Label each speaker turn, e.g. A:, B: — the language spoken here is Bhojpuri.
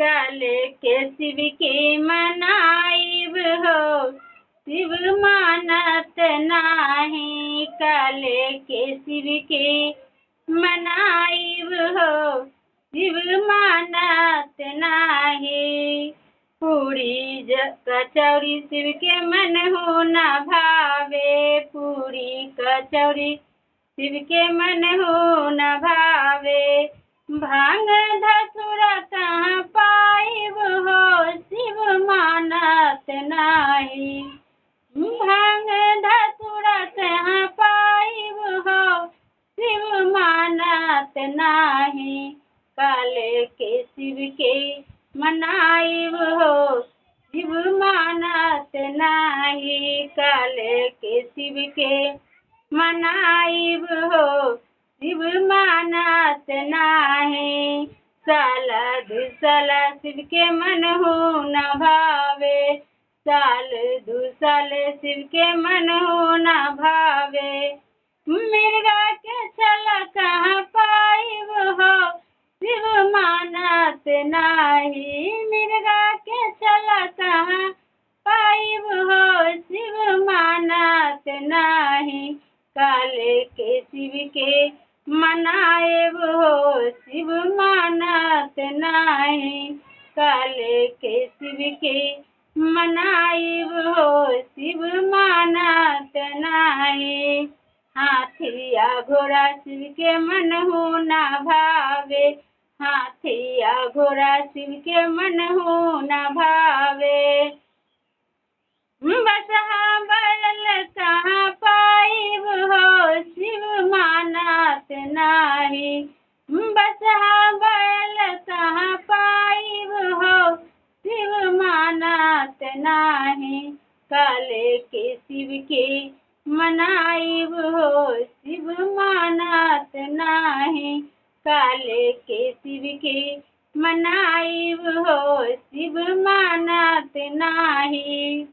A: काले के शिव के मनाइब हो, शिव मानत नाही। काले के शिव के मनाइब हो, शिव मानत नाही। पूरी कचौड़ी शिव के मन हो न भावे, पूरी कचौड़ी शिव के मन हो न भावे। भांग धतूरा कहाँ पाइब हो, शिव मानत नाही। भांग धतूरा कहाँ पाइब हो, शिव मानत नाही। काले के शिव के मनाइब हो, शिव मानत नाही। काले के शिव के मनाइब हो, शिव मानत नाही। साला दुसाला शिव के मन हो न भावे, साल दुसाल शिव के मन हो न भावे। मिर्गा के छाला कहाँ पाइब हो, शिव मानत नाही। मिर्गा के छाला कहाँ पाइब हो, शिव मानत नाही। काले के शिव के मनाइब हो, शिव मानत नाही। काले के शिव के मनाइब हो, शिव मानत नाही। हाथिया घोड़ा शिव के मन हो न भावे, हाथिया घोड़ा शिव के मन हो न भावे। बसहा बैल कहाँ पाइब हो, शिव मानत नाही। बसहा बैल कहाँ पाइब हो, शिव मानत नाही। काले के शिव के मनाइब हो, शिव मानत नाही। काले के शिव के मनाइब हो, शिव मानत नाही।